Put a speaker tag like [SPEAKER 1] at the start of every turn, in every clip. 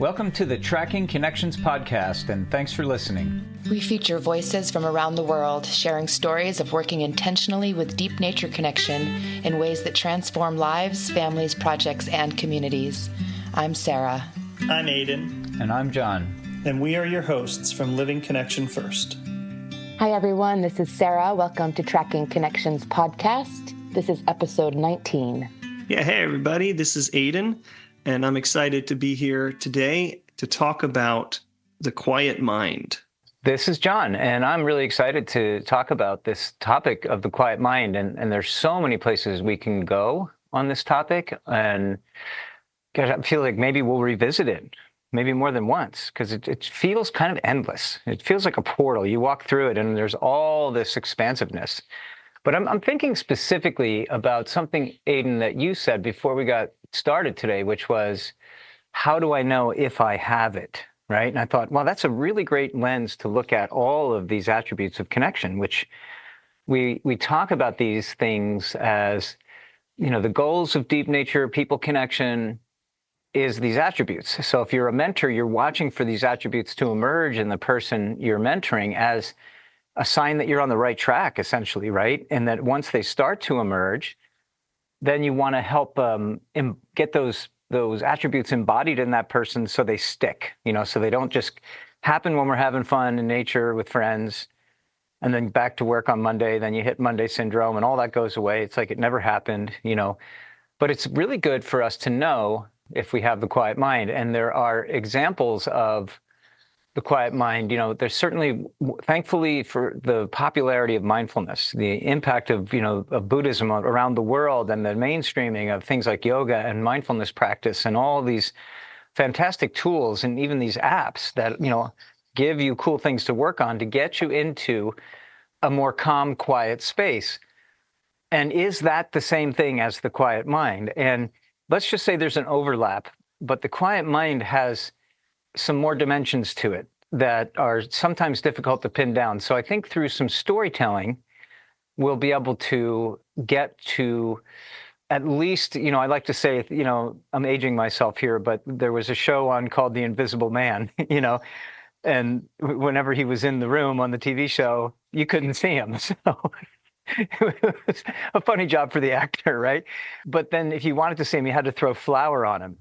[SPEAKER 1] Welcome to the Tracking Connections podcast, and thanks for listening.
[SPEAKER 2] We feature voices from around the world sharing stories of working intentionally with deep nature connection in ways that transform lives, families, projects, and communities. I'm Sarah.
[SPEAKER 3] I'm Aidan.
[SPEAKER 1] And I'm John.
[SPEAKER 3] And we are your hosts from Living Connection First.
[SPEAKER 2] Hi, everyone. This is Sarah. Welcome to Tracking Connections podcast. This is episode 19.
[SPEAKER 3] Yeah, hey, everybody. This is Aidan. And I'm excited to be here today to talk about the quiet mind.
[SPEAKER 1] This is John, and I'm really excited to talk about this topic of the quiet mind. And there's so many places we can go on this topic. And gosh, I feel like maybe we'll revisit it, maybe more than once, because it feels kind of endless. It feels like a portal. You walk through it, and there's all this expansiveness. But I'm thinking specifically about something, Aidan, that you said before we got started today, which was, how do I know if I have it, right? And I thought, well, that's a really great lens to look at all of these attributes of connection, which we talk about these things as, you know, the goals of deep nature people connection is these attributes. So if you're a mentor, you're watching for these attributes to emerge in the person you're mentoring as a sign that you're on the right track, essentially, right? And that once they start to emerge, then you want to help get those attributes embodied in that person so they stick, you know, so they don't just happen when we're having fun in nature with friends and then back to work on Monday, then you hit Monday syndrome and all that goes away. It's like it never happened, you know. But it's really good for us to know if we have the quiet mind. And there are examples of the quiet mind. You know, there's certainly, thankfully for the popularity of mindfulness, the impact of, you know, of Buddhism around the world and the mainstreaming of things like yoga and mindfulness practice and all these fantastic tools and even these apps that, you know, give you cool things to work on to get you into a more calm, quiet space. And is that the same thing as the quiet mind? And let's just say there's an overlap, but the quiet mind has some more dimensions to it that are sometimes difficult to pin down. So I think through some storytelling, we'll be able to get to at least, you know, I like to say, you know, I'm aging myself here, but there was a show on called The Invisible Man, you know, and whenever he was in the room on the TV show, you couldn't see him. So it was a funny job for the actor, right? But then if you wanted to see him, you had to throw flour on him.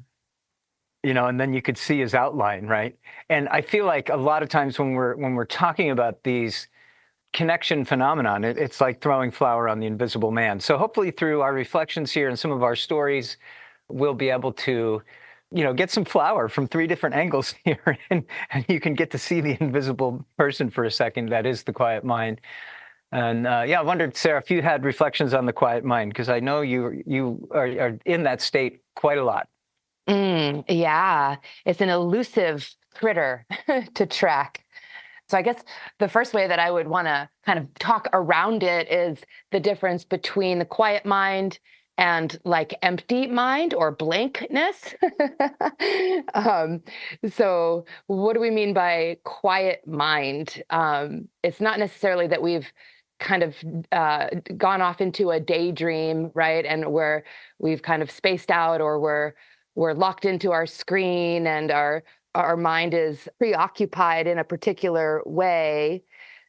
[SPEAKER 1] You know, and then you could see his outline, right? And I feel like a lot of times when we're talking about these connection phenomenon, it's like throwing flour on the invisible man. So hopefully through our reflections here and some of our stories, we'll be able to, you know, get some flour from three different angles here, and you can get to see the invisible person for a second. That is the quiet mind. And yeah, I wondered, Sarah, if you had reflections on the quiet mind, because I know you are in that state quite a lot.
[SPEAKER 2] Yeah, it's an elusive critter to track. So I guess the first way that I would want to kind of talk around it is the difference between the quiet mind and like empty mind or blankness. So what do we mean by quiet mind? It's not necessarily that we've kind of gone off into a daydream, right? And where we've kind of spaced out, or we're locked into our screen and our mind is preoccupied in a particular way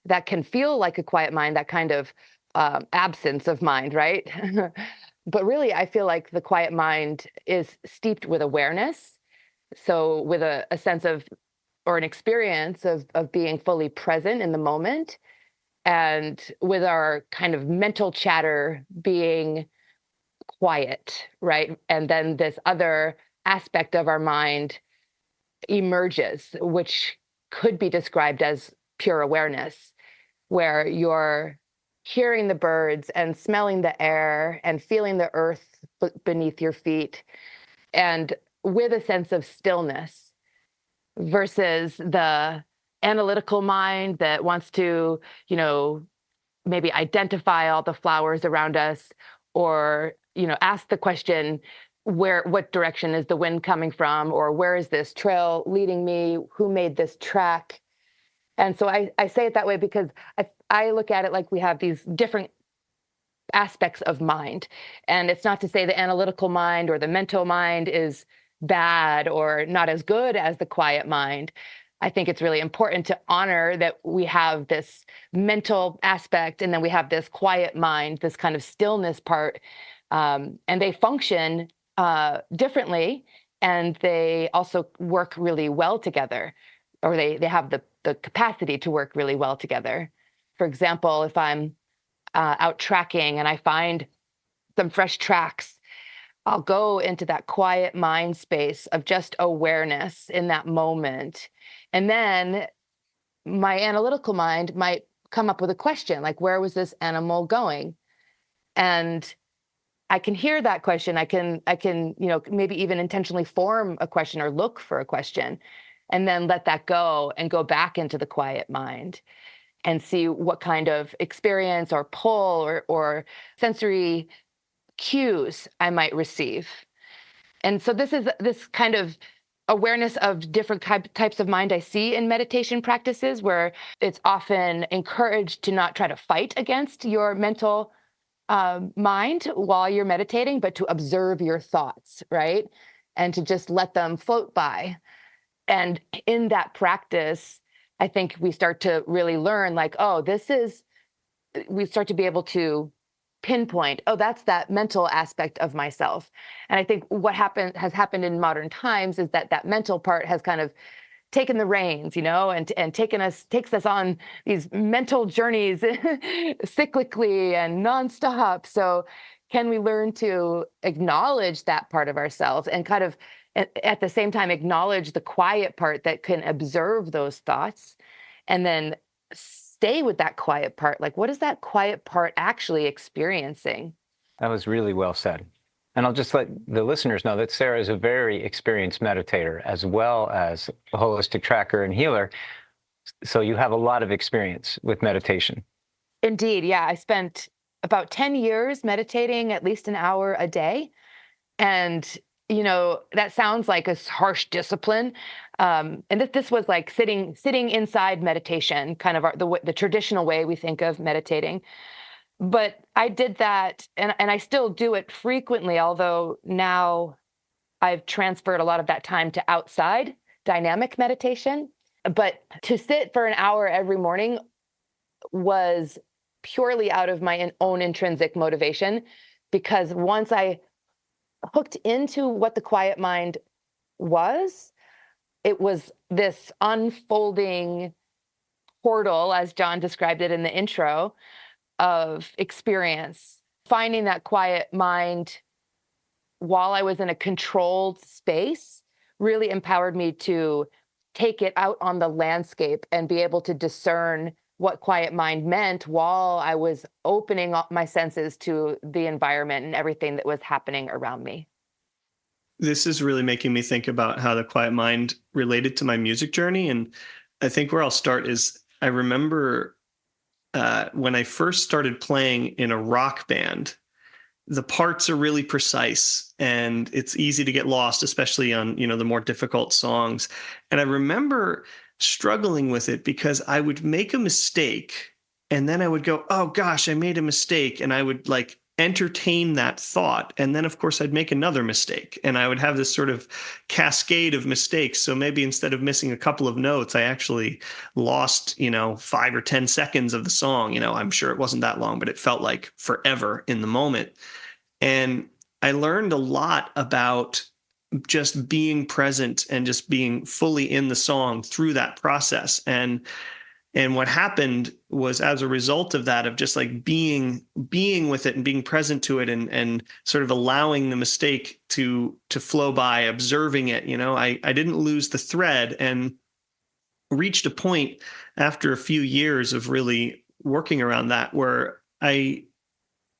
[SPEAKER 2] that can feel like a quiet mind, that kind of absence of mind, right? But really, I feel like the quiet mind is steeped with awareness. So with a sense of, or an experience of being fully present in the moment, and with our kind of mental chatter being quiet, right? And then this other aspect of our mind emerges, which could be described as pure awareness, where you're hearing the birds and smelling the air and feeling the earth beneath your feet, and with a sense of stillness, versus the analytical mind that wants to, you know, maybe identify all the flowers around us, or, you know, ask the question, what direction is the wind coming from? Or where is this trail leading me? Who made this track? And so I say it that way because I look at it like we have these different aspects of mind. And it's not to say the analytical mind or the mental mind is bad or not as good as the quiet mind. I think it's really important to honor that we have this mental aspect and then we have this quiet mind, this kind of stillness part, and they function differently, and they also work really well together, or they have the capacity to work really well together. For example, if I'm out tracking and I find some fresh tracks, I'll go into that quiet mind space of just awareness in that moment. And then my analytical mind might come up with a question like, where was this animal going? And I can hear that question. I can, maybe even intentionally form a question or look for a question and then let that go and go back into the quiet mind and see what kind of experience or pull or sensory cues I might receive. And so this is this kind of awareness of different types of mind I see in meditation practices, where it's often encouraged to not try to fight against your mental mind while you're meditating, but to observe your thoughts, right? And to just let them float by. And in that practice, I think we start to really learn like, oh, we start to be able to pinpoint, oh, that's that mental aspect of myself. And I think what has happened in modern times is that mental part has kind of taken the reins, and takes us on these mental journeys cyclically and nonstop. So can we learn to acknowledge that part of ourselves and kind of at the same time acknowledge the quiet part that can observe those thoughts, and then stay with that quiet part? Like, what is that quiet part actually experiencing?
[SPEAKER 1] That was really well said. And I'll just let the listeners know that Sarah is a very experienced meditator as well as a holistic tracker and healer. So you have a lot of experience with meditation.
[SPEAKER 2] Indeed. Yeah. I spent about 10 years meditating at least an hour a day. And, that sounds like a harsh discipline. And this was like sitting inside meditation, kind of the traditional way we think of meditating. But I did that, and I still do it frequently, although now I've transferred a lot of that time to outside dynamic meditation. But to sit for an hour every morning was purely out of my own intrinsic motivation, because once I hooked into what the quiet mind was, it was this unfolding portal, as John described it in the intro, of experience. Finding that quiet mind while I was in a controlled space really empowered me to take it out on the landscape and be able to discern what quiet mind meant while I was opening up my senses to the environment and everything that was happening around me.
[SPEAKER 3] This is really making me think about how the quiet mind related to my music journey. And I think where I'll start is I remember when I first started playing in a rock band, the parts are really precise and it's easy to get lost, especially on, the more difficult songs. And I remember struggling with it because I would make a mistake and then I would go, oh gosh, I made a mistake. And I would like entertain that thought. And then of course I'd make another mistake and I would have this sort of cascade of mistakes. So maybe instead of missing a couple of notes, I actually lost, 5 or 10 seconds of the song. I'm sure it wasn't that long, but it felt like forever in the moment. And I learned a lot about just being present and just being fully in the song through that process. And what happened was, as a result of that, of just like being with it and being present to it and sort of allowing the mistake to flow by, observing it, I didn't lose the thread and reached a point after a few years of really working around that where I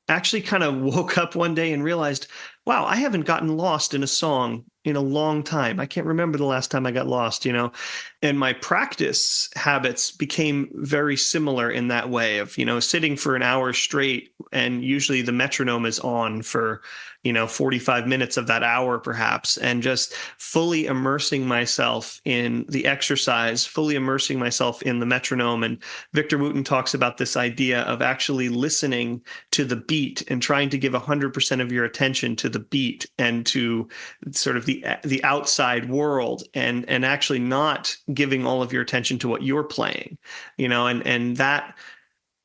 [SPEAKER 3] actually kind of woke up one day and realized, wow, I haven't gotten lost in a song in a long time. I can't remember the last time I got lost, and my practice habits became very similar in that way of, sitting for an hour straight, and usually the metronome is on for 45 minutes of that hour perhaps, and just fully immersing myself in the exercise, fully immersing myself in the metronome. And Victor Wooten talks about this idea of actually listening to the beat and trying to give 100% of your attention to the beat and to sort of the outside world, and actually not giving all of your attention to what you're playing, and that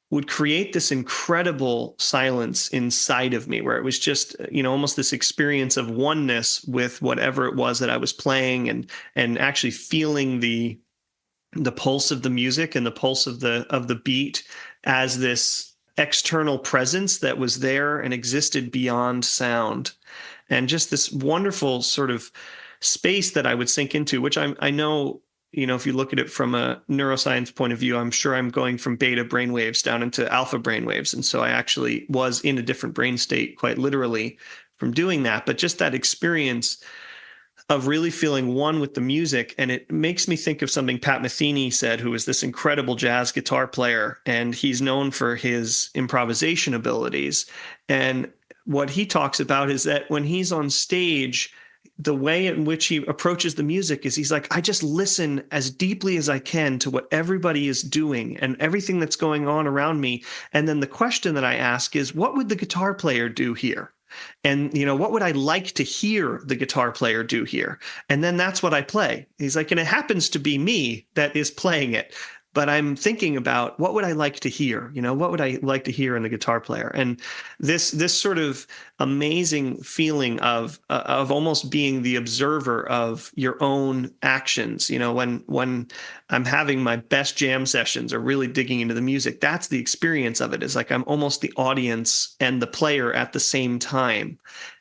[SPEAKER 3] would create this incredible silence inside of me, where it was just, almost this experience of oneness with whatever it was that I was playing, and actually feeling the pulse of the music and the pulse of the beat as this external presence that was there and existed beyond sound. And just this wonderful sort of space that I would sink into, which I know, if you look at it from a neuroscience point of view, I'm sure I'm going from beta brainwaves down into alpha brainwaves. And so I actually was in a different brain state, quite literally, from doing that. But just that experience of really feeling one with the music. And it makes me think of something Pat Metheny said, who is this incredible jazz guitar player, and he's known for his improvisation abilities. And what he talks about is that when he's on stage, the way in which he approaches the music is he's like, I just listen as deeply as I can to what everybody is doing and everything that's going on around me. And then the question that I ask is, what would the guitar player do here? And, what would I like to hear the guitar player do here? And then that's what I play. He's like, and it happens to be me that is playing it. But I'm thinking about, what would I like to hear? What would I like to hear in the guitar player? And this sort of amazing feeling of almost being the observer of your own actions. When I'm having my best jam sessions or really digging into the music, that's the experience of it. Is like I'm almost the audience and the player at the same time.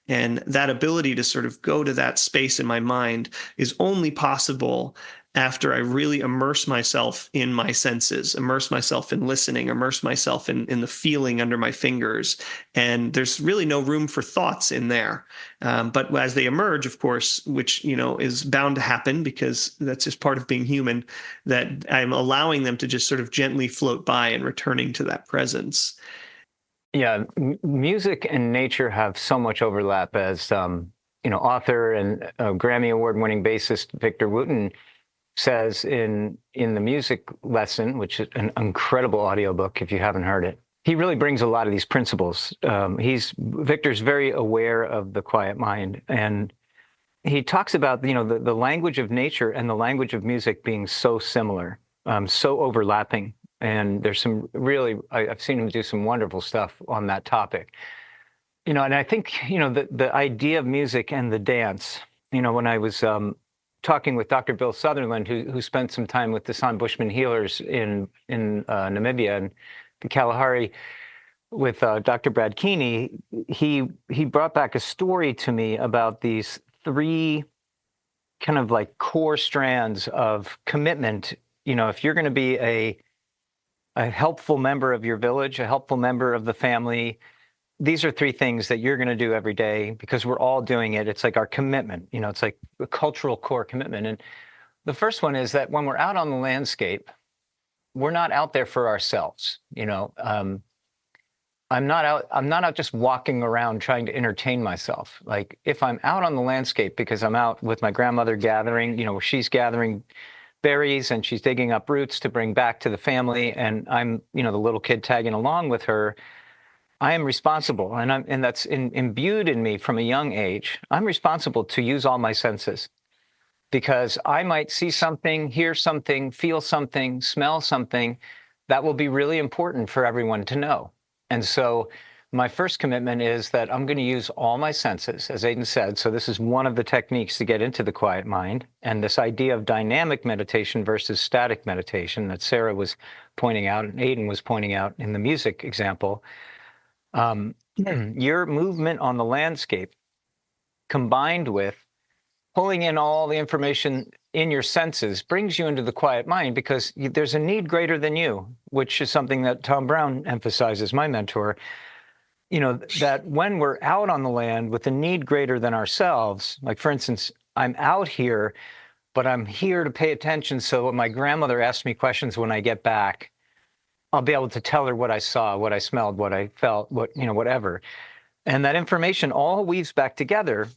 [SPEAKER 3] And that ability to sort of go to that space in my mind is only possible after I really immerse myself in my senses, immerse myself in listening, immerse myself in the feeling under my fingers. And there's really no room for thoughts in there. But as they emerge, of course, which, is bound to happen because that's just part of being human, that I'm allowing them to just sort of gently float by and returning to that presence.
[SPEAKER 1] Yeah, music and nature have so much overlap, as author and Grammy Award-winning bassist Victor Wooten says in the music lesson, which is an incredible audiobook if you haven't heard it. He really brings a lot of these principles. Victor's very aware of the quiet mind, and he talks about the language of nature and the language of music being so similar, so overlapping. And there's some really, I've seen him do some wonderful stuff on that topic. And I think the idea of music and the dance. When I was talking with Dr. Bill Sutherland, who spent some time with the San Bushman healers in Namibia and the Kalahari with Dr. Brad Keeney, he brought back a story to me about these three kind of like core strands of commitment. If you're going to be a helpful member of your village, a helpful member of the family, these are three things that you're going to do every day because we're all doing it. It's like our commitment, it's like a cultural core commitment. And the first one is that when we're out on the landscape, we're not out there for ourselves. I'm not out just walking around trying to entertain myself. Like if I'm out on the landscape because I'm out with my grandmother gathering, where she's gathering berries and she's digging up roots to bring back to the family, and I'm, the little kid tagging along with her, I am responsible, and that's imbued in me from a young age. I'm responsible to use all my senses, because I might see something, hear something, feel something, smell something that will be really important for everyone to know. And so my first commitment is that I'm going to use all my senses, as Aidan said. So this is one of the techniques to get into the quiet mind, and this idea of dynamic meditation versus static meditation that Sarah was pointing out and Aidan was pointing out in the music example. Your movement on the landscape combined with pulling in all the information in your senses brings you into the quiet mind, because there's a need greater than you, which is something that Tom Brown emphasizes, my mentor, that when we're out on the land with a need greater than ourselves, like for instance, I'm out here, but I'm here to pay attention. So when my grandmother asks me questions when I get back, I'll be able to tell her what I saw, what I smelled, what I felt, whatever. And that information all weaves back together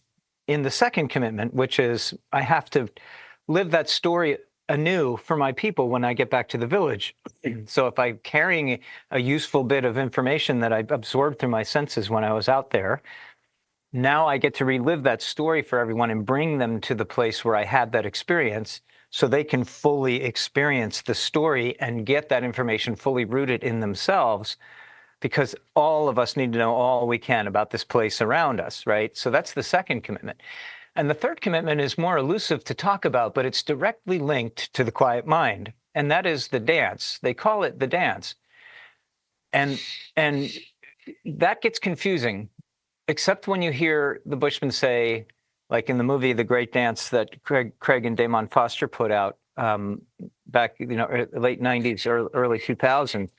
[SPEAKER 1] in the second commitment, which is I have to live that story anew for my people when I get back to the village. So if I'm carrying a useful bit of information that I absorbed through my senses when I was out there, now I get to relive that story for everyone and bring them to the place where I had that experience so they can fully experience the story and get that information fully rooted in themselves, because all of us need to know all we can about this place around us, right? So that's the second commitment. And the third commitment is more elusive to talk about, but it's directly linked to the quiet mind, and that is the dance. They call it the dance. And that gets confusing, except when you hear the Bushmen say, like in the movie The Great Dance that Craig and Damon Foster put out back, late 90s, early 2000s,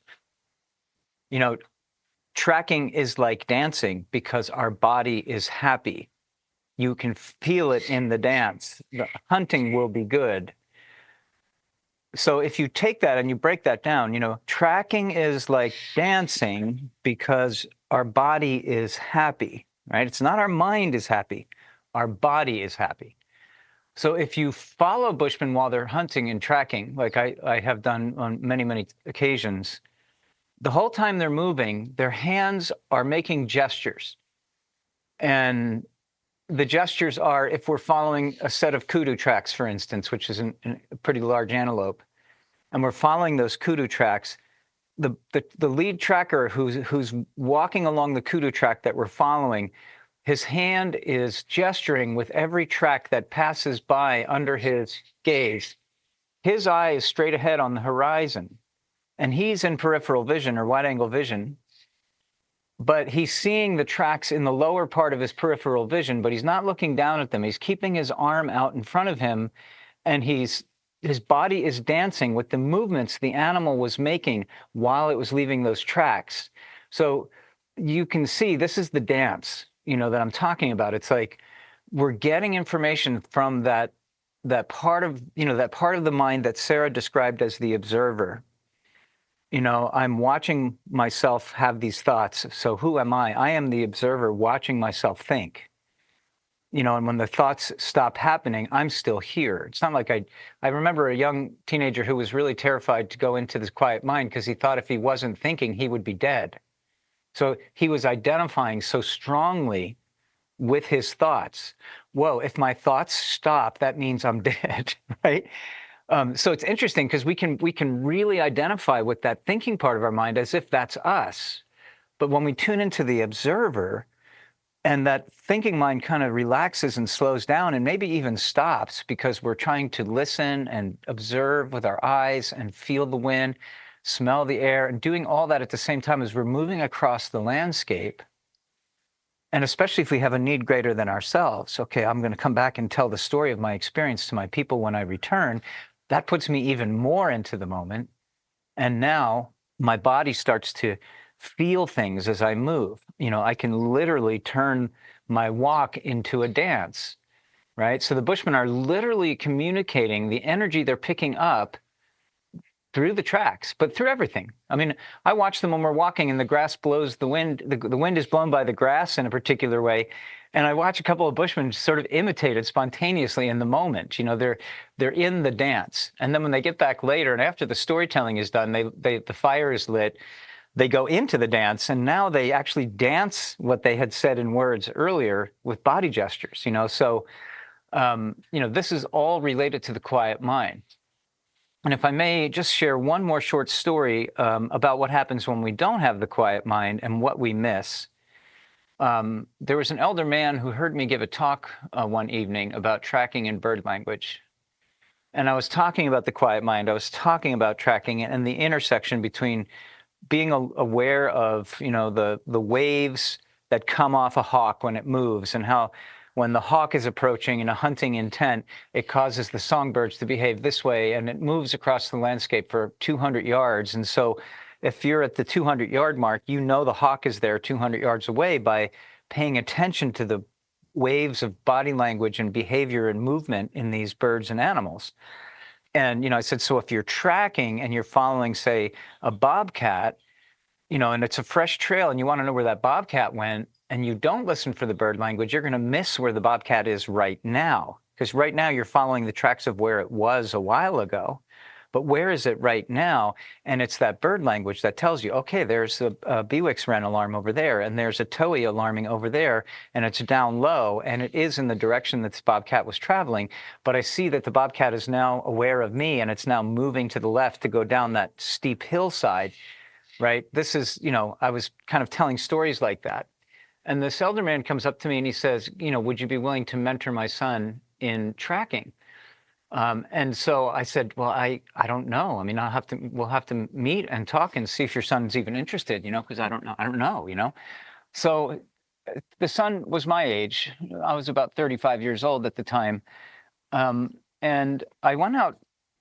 [SPEAKER 1] tracking is like dancing because our body is happy. You can feel it in the dance. The hunting will be good. So if you take that and you break that down, tracking is like dancing because our body is happy, right? It's not our mind is happy. Our body is happy. So if you follow Bushmen while they're hunting and tracking, like I have done on many, many occasions, the whole time they're moving, their hands are making gestures. And the gestures are, if we're following a set of kudu tracks, for instance, which is a pretty large antelope, and we're following those kudu tracks, the lead tracker who's walking along the kudu track that we're following, his hand is gesturing with every track that passes by under his gaze. His eye is straight ahead on the horizon, and he's in peripheral vision or wide-angle vision, but he's seeing the tracks in the lower part of his peripheral vision, but he's not looking down at them. He's keeping his arm out in front of him, and his body is dancing with the movements the animal was making while it was leaving those tracks. So you can see this is the dance, that I'm talking about. It's like we're getting information from that part of, that part of the mind that Sarah described as the observer. I'm watching myself have these thoughts. So who am I? I am the observer watching myself think. And when the thoughts stop happening, I'm still here. It's not like I remember a young teenager who was really terrified to go into this quiet mind because he thought if he wasn't thinking, he would be dead. So he was identifying so strongly with his thoughts. Whoa, if my thoughts stop, that means I'm dead, right? So it's interesting because we can really identify with that thinking part of our mind as if that's us. But when we tune into the observer, and that thinking mind kind of relaxes and slows down and maybe even stops because we're trying to listen and observe with our eyes and feel the wind, smell the air, and doing all that at the same time as we're moving across the landscape. And especially if we have a need greater than ourselves, okay, I'm going to come back and tell the story of my experience to my people when I return. That puts me even more into the moment. And now my body starts to feel things as I move. I can literally turn my walk into a dance, right? So the Bushmen are literally communicating the energy they're picking up through the tracks, but through everything. I mean, I watch them when we're walking and the grass blows the wind. The wind is blown by the grass in a particular way. And I watch a couple of Bushmen sort of imitate it spontaneously in the moment. They're in the dance. And then when they get back later and after the storytelling is done, the fire is lit, they go into the dance, and now they actually dance what they had said in words earlier with body gestures. So this is all related to the quiet mind. And if I may just share one more short story about what happens when we don't have the quiet mind and what we miss. There was an elder man who heard me give a talk one evening about tracking in bird language. And I was talking about the quiet mind. I was talking about tracking and the intersection between being aware of, the waves that come off a hawk when it moves, and how when the hawk is approaching in a hunting intent, it causes the songbirds to behave this way, and it moves across the landscape for 200 yards. And so if you're at the 200-yard mark, the hawk is there 200 yards away by paying attention to the waves of body language and behavior and movement in these birds and animals. And, I said, so if you're tracking and you're following, say, a bobcat, and it's a fresh trail and you want to know where that bobcat went, and you don't listen for the bird language, you're going to miss where the bobcat is right now. Because right now you're following the tracks of where it was a while ago. But where is it right now? And it's that bird language that tells you, okay, there's a Bewick's wren alarm over there, and there's a towhee alarming over there, and it's down low, and it is in the direction that this bobcat was traveling. But I see that the bobcat is now aware of me, and it's now moving to the left to go down that steep hillside, right? This is, I was kind of telling stories like that. And this elder man comes up to me and he says, would you be willing to mentor my son in tracking? And so I said, well, I don't know. I mean, we'll have to meet and talk and see if your son's even interested, because I don't know. So the son was my age. I was about 35 years old at the time. And I went out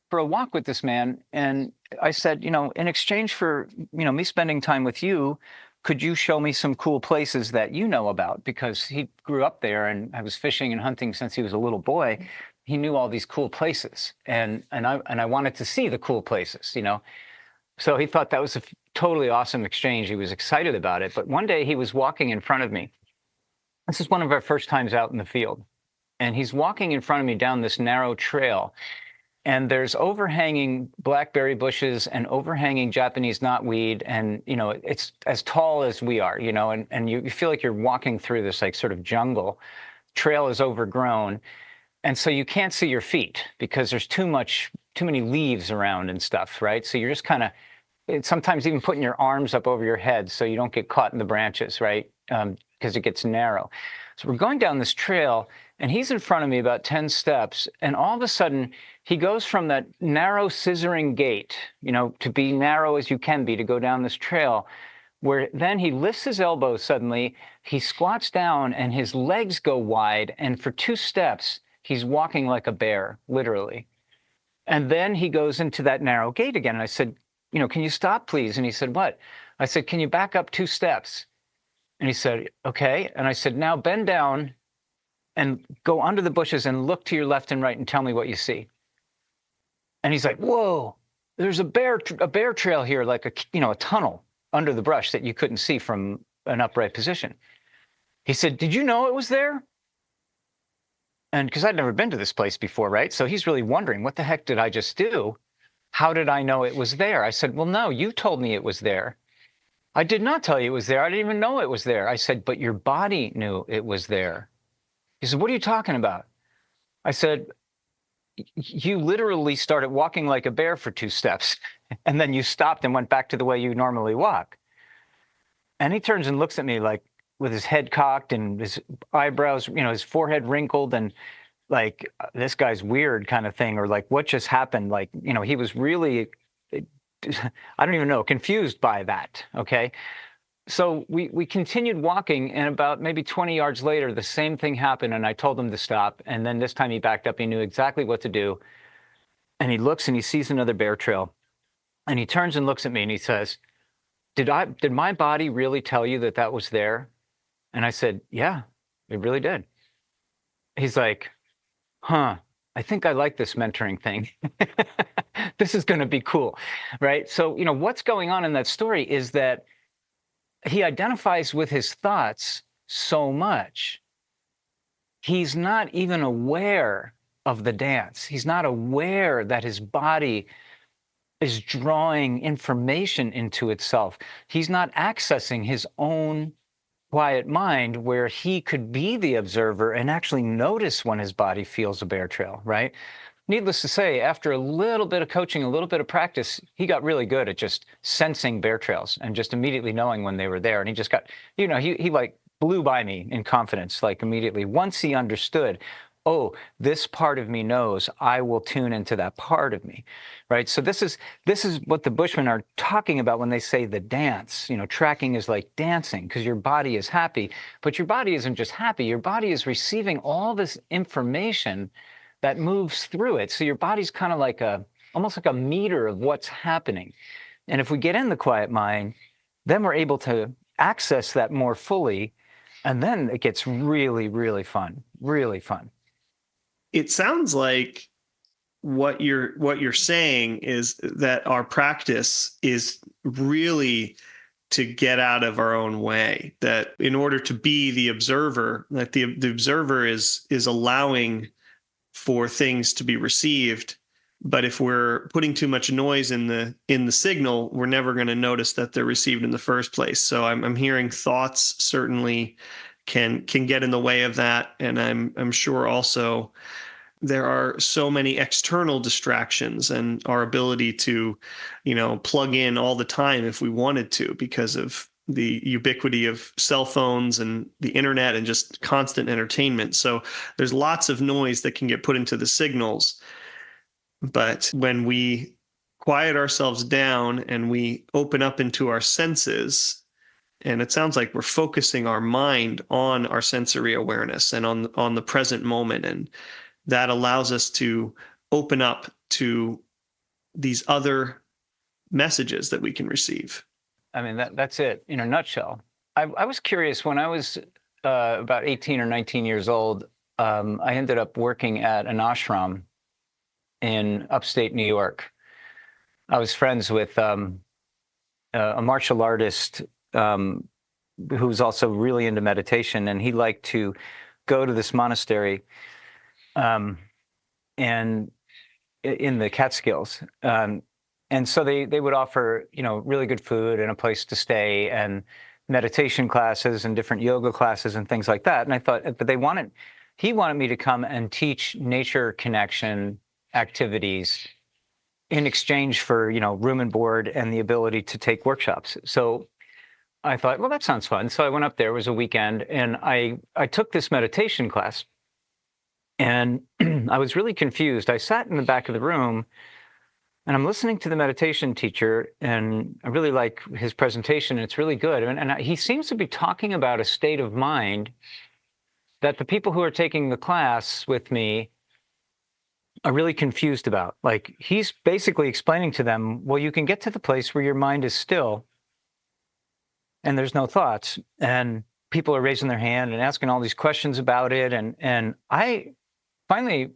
[SPEAKER 1] for a walk with this man, and I said, in exchange for, me spending time with you, could you show me some cool places that you know about? Because he grew up there, and I was fishing and hunting since he was a little boy. He knew all these cool places, and I wanted to see the cool places, So he thought that was a totally awesome exchange. He was excited about it. But one day he was walking in front of me. This is one of our first times out in the field. And he's walking in front of me down this narrow trail. And there's overhanging blackberry bushes and overhanging Japanese knotweed. And, it's as tall as we are, and you feel like you're walking through this like sort of jungle. Trail is overgrown. And so you can't see your feet because there's too many leaves around and stuff, right? So you're just kind of, sometimes even putting your arms up over your head so you don't get caught in the branches, right? Because it gets narrow. So we're going down this trail, and he's in front of me about 10 steps, and all of a sudden he goes from that narrow scissoring gait, to be narrow as you can be to go down this trail, where then he lifts his elbows suddenly, he squats down, and his legs go wide, and for 2 steps, he's walking like a bear, literally. And then he goes into that narrow gate again. And I said, can you stop, please? And he said, what? I said, can you back up 2 steps? And he said, okay. And I said, now bend down and go under the bushes and look to your left and right and tell me what you see. And he's like, whoa, there's a bear trail here, like a tunnel under the brush that you couldn't see from an upright position. He said, did you know it was there? And because I'd never been to this place before, right? So he's really wondering, what the heck did I just do? How did I know it was there? I said, well, no, you told me it was there. I did not tell you it was there. I didn't even know it was there. I said, but your body knew it was there. He said, what are you talking about? I said, you literally started walking like a bear for 2 steps, and then you stopped and went back to the way you normally walk. And he turns and looks at me like, with his head cocked and his eyebrows, his forehead wrinkled, and like, this guy's weird kind of thing, or like, what just happened? Like, he was really, I don't even know, confused by that. Okay. So we continued walking, and about maybe 20 yards later, the same thing happened, and I told him to stop. And then this time he backed up. He knew exactly what to do. And he looks and he sees another bear trail, and he turns and looks at me and he says, did my body really tell you that that was there? And I said, yeah, it really did. He's like, huh, I think I like this mentoring thing. This is going to be cool, right? So, what's going on in that story is that he identifies with his thoughts so much. He's not even aware of the dance. He's not aware that his body is drawing information into itself. He's not accessing his own quiet mind where he could be the observer and actually notice when his body feels a bear trail, right? Needless to say, after a little bit of coaching, a little bit of practice, he got really good at just sensing bear trails and just immediately knowing when they were there. And he just got, he like blew by me in confidence, like immediately. Once he understood, oh, this part of me knows, I will tune into that part of me, right? So this is what the Bushmen are talking about when they say the dance. Tracking is like dancing because your body is happy, but your body isn't just happy. Your body is receiving all this information that moves through it. So your body's kind of like almost like a meter of what's happening. And if we get in the quiet mind, then we're able to access that more fully. And then it gets really, really fun, really fun.
[SPEAKER 3] It sounds like what you're saying is that our practice is really to get out of our own way, that in order to be the observer, that the observer is allowing for things to be received. But if we're putting too much noise in the signal, we're never going to notice that they're received in the first place. So I'm hearing thoughts certainly can get in the way of that, and I'm sure also there are so many external distractions, and our ability to, plug in all the time if we wanted to, because of the ubiquity of cell phones and the internet and just constant entertainment. So there's lots of noise that can get put into the signals. But when we quiet ourselves down and we open up into our senses, and it sounds like we're focusing our mind on our sensory awareness and on the present moment, and that allows us to open up to these other messages that we can receive.
[SPEAKER 1] I mean, that's it in a nutshell. I was curious when I was about 18 or 19 years old. I ended up working at an ashram in upstate New York. I was friends with a martial artist who was also really into meditation, and he liked to go to this monastery and in the Catskills. And so they would offer, really good food and a place to stay and meditation classes and different yoga classes and things like that. And I thought, but he wanted me to come and teach nature connection activities in exchange for, room and board and the ability to take workshops. So I thought, well, that sounds fun. So I went up there. It was a weekend, and I took this meditation class, and I was really confused. I sat in the back of the room, and I'm listening to the meditation teacher, and I really like his presentation. And it's really good. And he seems to be talking about a state of mind that the people who are taking the class with me are really confused about. Like, he's basically explaining to them, well, you can get to the place where your mind is still and there's no thoughts. And people are raising their hand and asking all these questions about it. And I finally,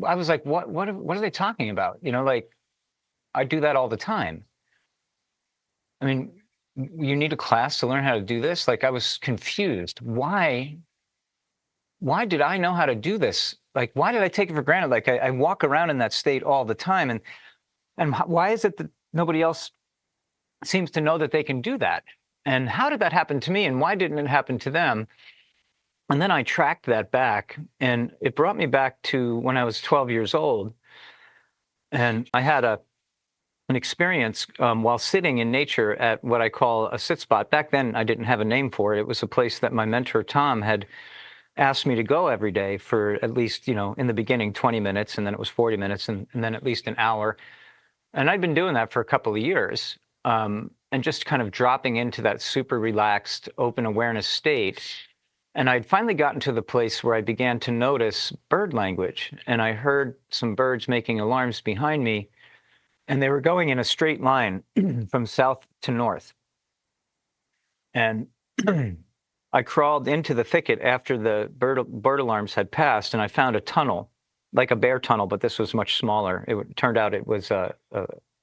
[SPEAKER 1] I was like, what are they talking about? Like, I do that all the time. I mean, you need a class to learn how to do this? Like, I was confused. Why did I know how to do this? Like, why did I take it for granted? Like, I walk around in that state all the time. And why is it that nobody else seems to know that they can do that? And how did that happen to me? And why didn't it happen to them? And then I tracked that back, and it brought me back to when I was 12 years old. And I had an experience while sitting in nature at what I call a sit spot. Back then, I didn't have a name for it. It was a place that my mentor, Tom, had asked me to go every day for at least, in the beginning, 20 minutes, and then it was 40 minutes, and then at least an hour. And I'd been doing that for a couple of years, and just kind of dropping into that super relaxed, open awareness state. And I'd finally gotten to the place where I began to notice bird language, and I heard some birds making alarms behind me, and they were going in a straight line from south to north. And I crawled into the thicket after the bird alarms had passed, and I found a tunnel, like a bear tunnel, but this was much smaller. It turned out it was a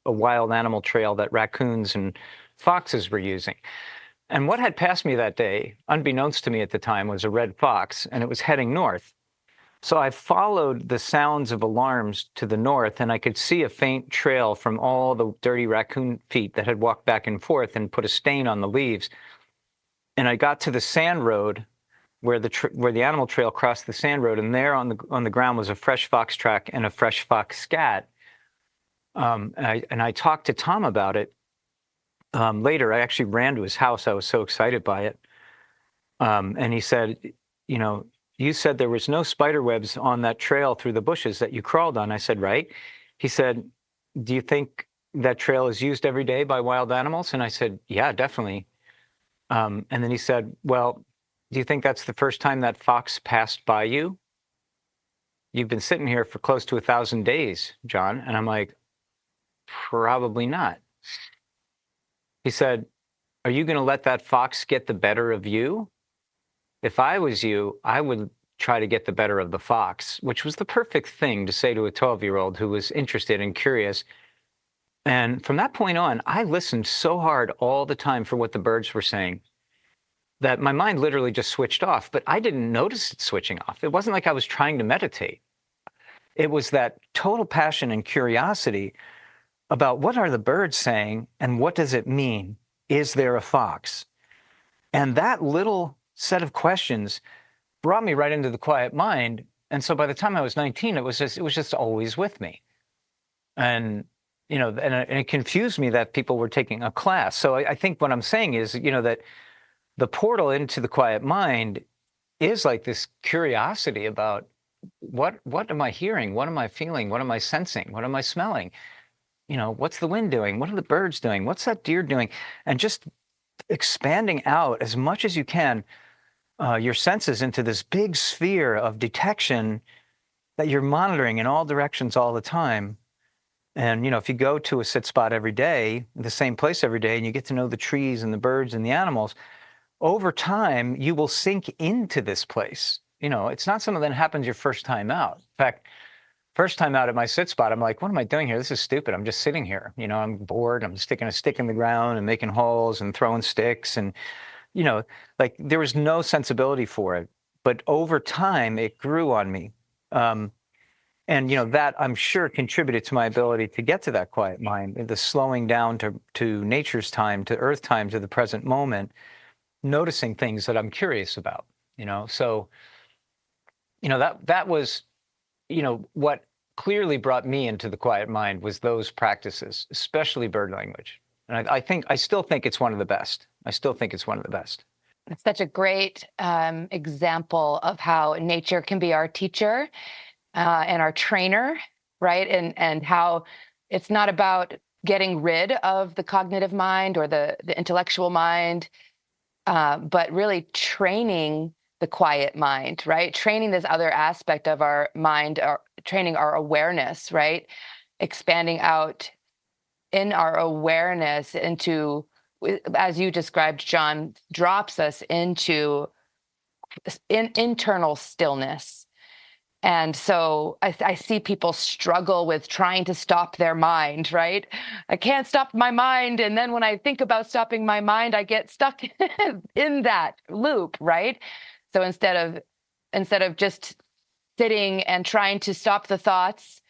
[SPEAKER 1] wild animal trail that raccoons and foxes were using. And what had passed me that day, unbeknownst to me at the time, was a red fox, and it was heading north. So I followed the sounds of alarms to the north, and I could see a faint trail from all the dirty raccoon feet that had walked back and forth and put a stain on the leaves. And I got to the sand road where the animal trail crossed the sand road, and there on the ground was a fresh fox track and a fresh fox scat. And I talked to Tom about it. Later, I actually ran to his house. I was so excited by it. And he said, you said there was no spider webs on that trail through the bushes that you crawled on. I said, right. He said, do you think that trail is used every day by wild animals? And I said, yeah, definitely. And then he said, well, do you think that's the first time that fox passed by you? You've been sitting here for close to 1,000 days, John. And I'm like, probably not. He said, are you going to let that fox get the better of you? If I was you, I would try to get the better of the fox, which was the perfect thing to say to a 12-year-old who was interested and curious. And from that point on, I listened so hard all the time for what the birds were saying that my mind literally just switched off, but I didn't notice it switching off. It wasn't like I was trying to meditate. It was that total passion and curiosity about what are the birds saying and what does it mean? Is there a fox? And that little set of questions brought me right into the quiet mind. And so by the time I was 19, it was just always with me. And and it confused me that people were taking a class. So I think what I'm saying is, that the portal into the quiet mind is like this curiosity about what am I hearing? What am I feeling? What am I sensing? What am I smelling? What's the wind doing? What are the birds doing? What's that deer doing? And just expanding out as much as you can your senses into this big sphere of detection that you're monitoring in all directions all the time. And, if you go to a sit spot every day, the same place every day, and you get to know the trees and the birds and the animals, over time, you will sink into this place. It's not something that happens your first time out. In fact, first time out at my sit spot, I'm like, what am I doing here? This is stupid. I'm just sitting here. I'm bored. I'm sticking a stick in the ground and making holes and throwing sticks. And, like there was no sensibility for it. But over time, it grew on me. And that I'm sure contributed to my ability to get to that quiet mind, the slowing down to nature's time, to earth time, to the present moment, noticing things that I'm curious about. So that was what clearly brought me into the quiet mind was those practices, especially bird language. And I still think it's one of the best. I still think it's one of the best.
[SPEAKER 2] It's such a great example of how nature can be our teacher and our trainer, right? And how it's not about getting rid of the cognitive mind or the intellectual mind, but really training the quiet mind, right? Training this other aspect of our mind, training our awareness, right? Expanding out in our awareness into, as you described, John, drops us into internal stillness. And so I see people struggle with trying to stop their mind, right? I can't stop my mind. And then when I think about stopping my mind, I get stuck in that loop, right? So instead of just sitting and trying to stop the thoughts,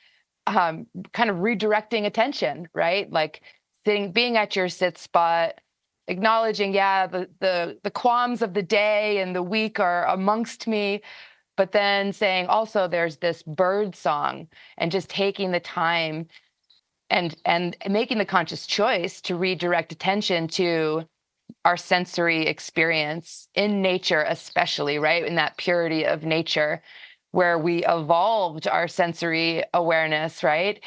[SPEAKER 2] kind of redirecting attention, right? Like being at your sit spot, acknowledging, the qualms of the day and the week are amongst me, but then saying also there's this bird song, and just taking the time and making the conscious choice to redirect attention to our sensory experience in nature, especially, right? In that purity of nature where we evolved our sensory awareness, right?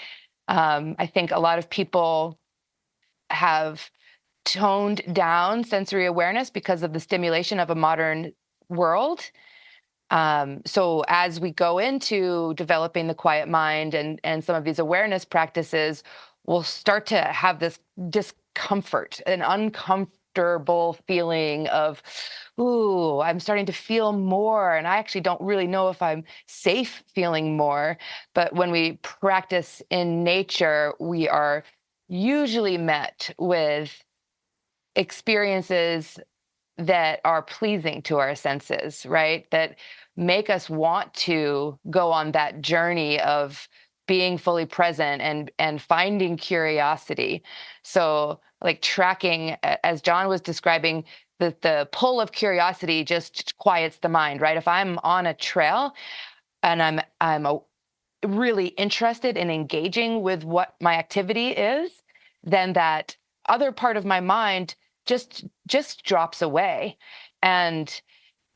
[SPEAKER 2] I think a lot of people have toned down sensory awareness because of the stimulation of a modern world. So as we go into developing the quiet mind and some of these awareness practices, we'll start to have this discomfort, an uncomfortable feeling of, ooh, I'm starting to feel more. And I actually don't really know if I'm safe feeling more. But when we practice in nature, we are usually met with experiences that are pleasing to our senses, right? That make us want to go on that journey of being fully present and finding curiosity. So like tracking, as John was describing, the pull of curiosity just quiets the mind, right? If I'm on a trail and I'm really interested in engaging with what my activity is, then that other part of my mind just drops away. And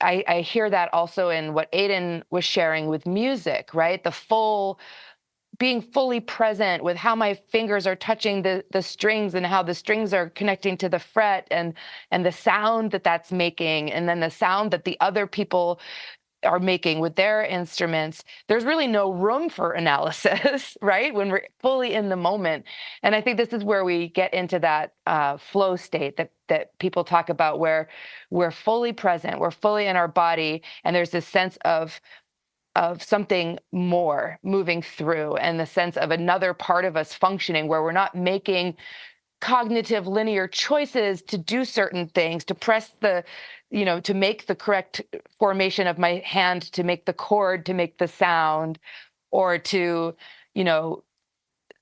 [SPEAKER 2] I hear that also in what Aidan was sharing with music, right? Being fully present with how my fingers are touching the strings and how the strings are connecting to the fret and the sound that's making, and then the sound that the other people are making with their instruments. There's really no room for analysis, right? When we're fully in the moment. And I think this is where we get into that flow state that people talk about, where we're fully present, we're fully in our body, and there's this sense of of something more moving through, and the sense of another part of us functioning, where we're not making cognitive linear choices to do certain things, to press the, to make the correct formation of my hand, to make the chord, to make the sound, or to,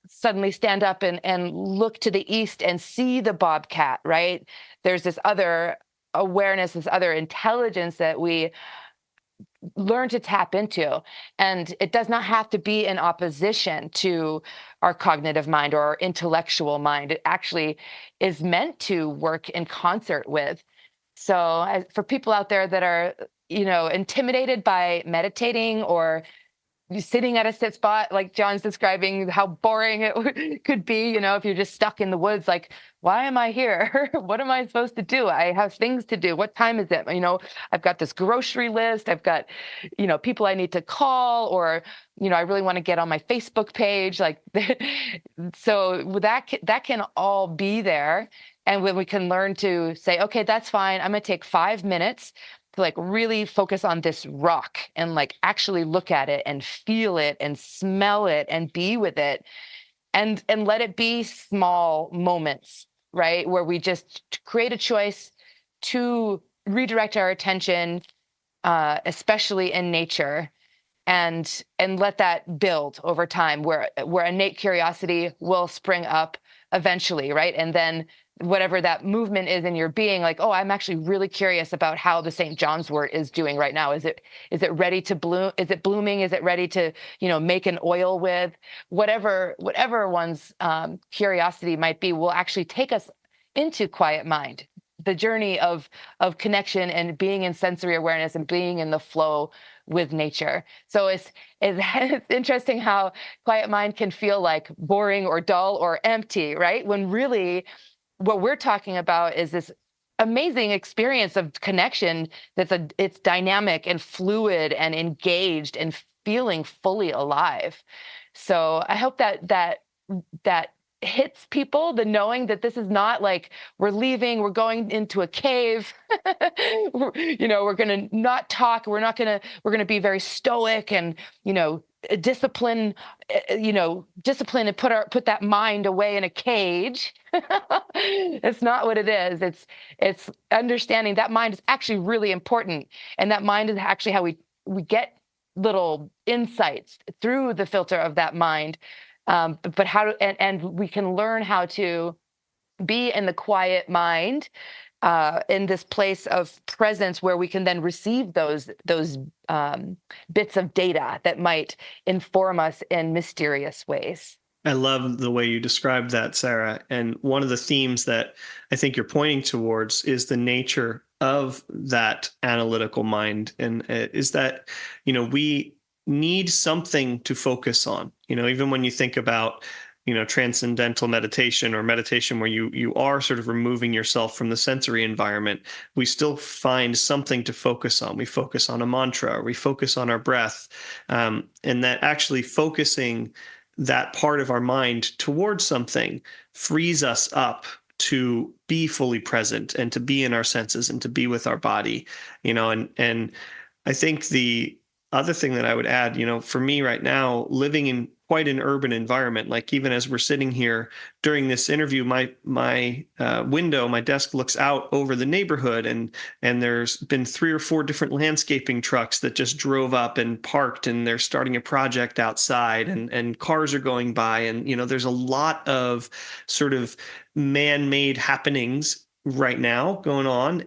[SPEAKER 2] suddenly stand up and look to the east and see the bobcat, right? There's this other awareness, this other intelligence that we learn to tap into. And it does not have to be in opposition to our cognitive mind or our intellectual mind. It actually is meant to work in concert with. So for people out there that are, intimidated by meditating, or sitting at a sit spot, like John's describing how boring it could be, if you're just stuck in the woods, like, why am I here? What am I supposed to do? I have things to do. What time is it? I've got this grocery list. I've got, people I need to call, or, I really want to get on my Facebook page. Like, so that can all be there. And when we can learn to say, okay, that's fine. I'm going to take 5 minutes to like really focus on this rock and like actually look at it and feel it and smell it and be with it, and let it be small moments, right? Where we just create a choice to redirect our attention, especially in nature, and let that build over time, where innate curiosity will spring up eventually, right? And then whatever that movement is in your being, like, oh, I'm actually really curious about how the St. John's wort is doing right now. Is it ready to bloom? Is it blooming? Is it ready to, make an oil with? Whatever one's curiosity might be, will actually take us into quiet mind, the journey of connection and being in sensory awareness and being in the flow with nature. So it's interesting how quiet mind can feel like boring or dull or empty, right? When really what we're talking about is this amazing experience of connection it's dynamic and fluid and engaged and feeling fully alive. So I hope that hits people, the knowing that this is not like we're leaving, we're going into a cave, we're going to not talk, we're going to be very stoic and, discipline and put that mind away in a cage. It's not what it is. It's understanding that mind is actually really important. And that mind is actually how we get little insights through the filter of that mind. But how to, and we can learn how to be in the quiet mind, in this place of presence, where we can then receive those bits of data that might inform us in mysterious ways.
[SPEAKER 3] I love the way you described that, Sarah. And one of the themes that I think you're pointing towards is the nature of that analytical mind, and is that, we need something to focus on. Even when you think about, transcendental meditation or meditation where you are sort of removing yourself from the sensory environment, we still find something to focus on. We focus on a mantra, or we focus on our breath, and that actually focusing that part of our mind towards something frees us up to be fully present and to be in our senses and to be with our body, and I think the other thing that I would add, for me right now, living in quite an urban environment, like even as we're sitting here during this interview, my window, my desk looks out over the neighborhood, and there's been 3 or 4 different landscaping trucks that just drove up and parked, and they're starting a project outside, and cars are going by, and there's a lot of sort of man-made happenings right now going on.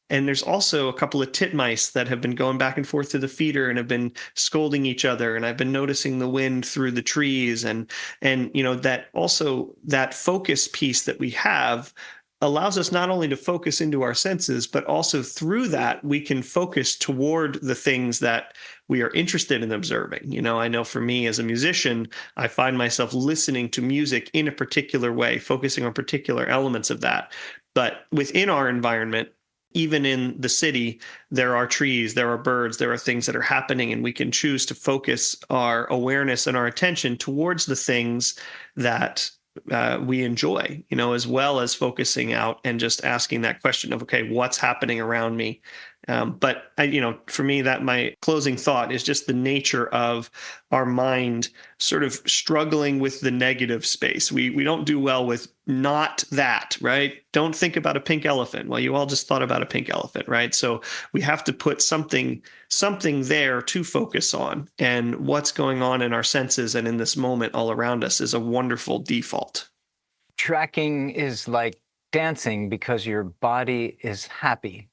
[SPEAKER 3] And there's also a couple of titmice that have been going back and forth to the feeder and have been scolding each other. And I've been noticing the wind through the trees, and that also that focus piece that we have allows us not only to focus into our senses, but also through that we can focus toward the things that we are interested in observing. I know for me as a musician, I find myself listening to music in a particular way, focusing on particular elements of that. But within our environment, even in the city, there are trees, there are birds, there are things that are happening, and we can choose to focus our awareness and our attention towards the things that we enjoy, as well as focusing out and just asking that question of, okay, what's happening around me? But for me, that my closing thought is just the nature of our mind sort of struggling with the negative space. We don't do well with not that, right? Don't think about a pink elephant. Well, you all just thought about a pink elephant, right? So we have to put something there to focus on. And what's going on in our senses and in this moment all around us is a wonderful default.
[SPEAKER 1] Tracking is like dancing because your body is happy.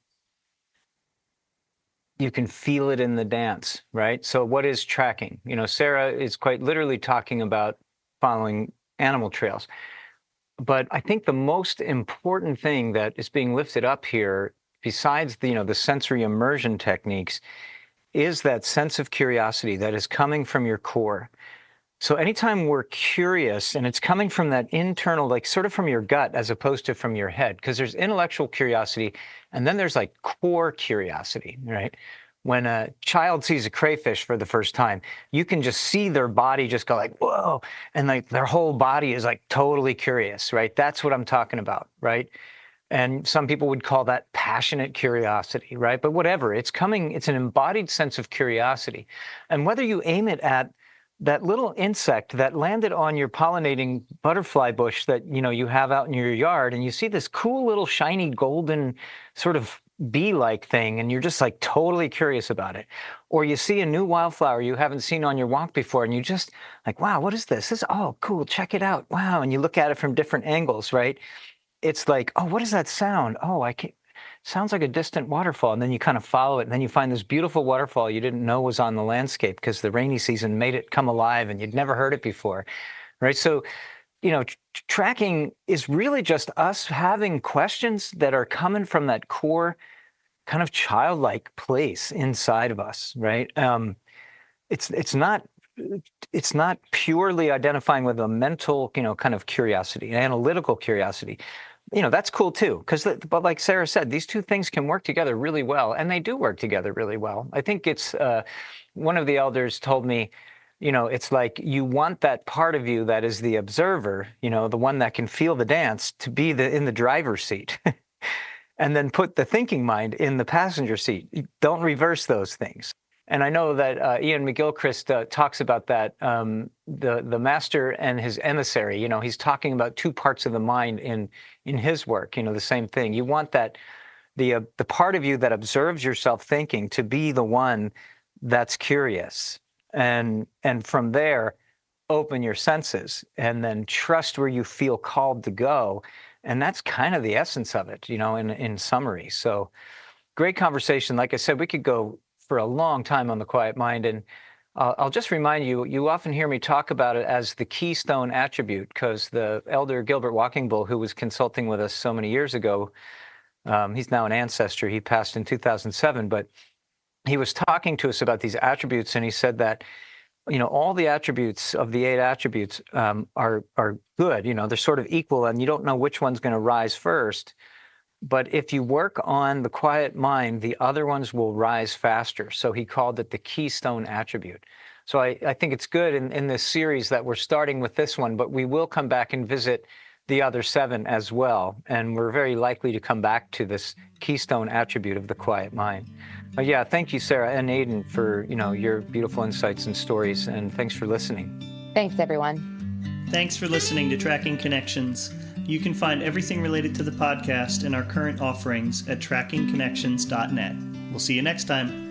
[SPEAKER 1] You can feel it in the dance, right? So what is tracking? Sarah is quite literally talking about following animal trails. But I think the most important thing that is being lifted up here, besides the sensory immersion techniques, is that sense of curiosity that is coming from your core. So anytime we're curious, and it's coming from that internal, like sort of from your gut as opposed to from your head, because there's intellectual curiosity, and then there's like core curiosity, right? When a child sees a crayfish for the first time, you can just see their body just go like, whoa, and like their whole body is like totally curious, right? That's what I'm talking about, right? And some people would call that passionate curiosity, right? But whatever, it's an embodied sense of curiosity. And whether you aim it at that little insect that landed on your pollinating butterfly bush that you have out in your yard, and you see this cool little shiny golden sort of bee-like thing, and you're just like totally curious about it. Or you see a new wildflower you haven't seen on your walk before, and you just like, wow, what is this? Oh, cool, check it out. Wow. And you look at it from different angles, right? It's like, oh, what is that sound? Oh, sounds like a distant waterfall. And then you kind of follow it, and then you find this beautiful waterfall you didn't know was on the landscape because the rainy season made it come alive and you'd never heard it before, right? So, tracking is really just us having questions that are coming from that core kind of childlike place inside of us, right? It's not purely identifying with a mental, kind of curiosity, an analytical curiosity. That's cool too, but like Sarah said, these two things can work together really well, and they do work together really well. I think it's one of the elders told me, it's like you want that part of you that is the observer, the one that can feel the dance, to be in the driver's seat, and then put the thinking mind in the passenger seat. Don't reverse those things. And I know that Ian McGilchrist talks about that, the master and his emissary. He's talking about two parts of the mind in his work. The same thing. You want that the part of you that observes yourself thinking to be the one that's curious, and from there, open your senses, and then trust where you feel called to go. And that's kind of the essence of it, in summary. So, great conversation. Like I said, we could go for a long time on the quiet mind. And I'll just remind you, you often hear me talk about it as the keystone attribute, because the elder Gilbert Walkingbull, who was consulting with us so many years ago, he's now an ancestor. He passed in 2007, but he was talking to us about these attributes, and he said that, all the attributes of the 8 attributes are good. They're sort of equal, and you don't know which one's going to rise first. But if you work on the quiet mind, the other ones will rise faster. So he called it the keystone attribute. So I think it's good in this series that we're starting with this one, but we will come back and visit the other 7 as well. And we're very likely to come back to this keystone attribute of the quiet mind. Yeah, thank you, Sarah and Aidan, for your beautiful insights and stories. And thanks for listening.
[SPEAKER 2] Thanks, everyone.
[SPEAKER 3] Thanks for listening to Tracking Connections. You can find everything related to the podcast and our current offerings at trackingconnections.net. We'll see you next time.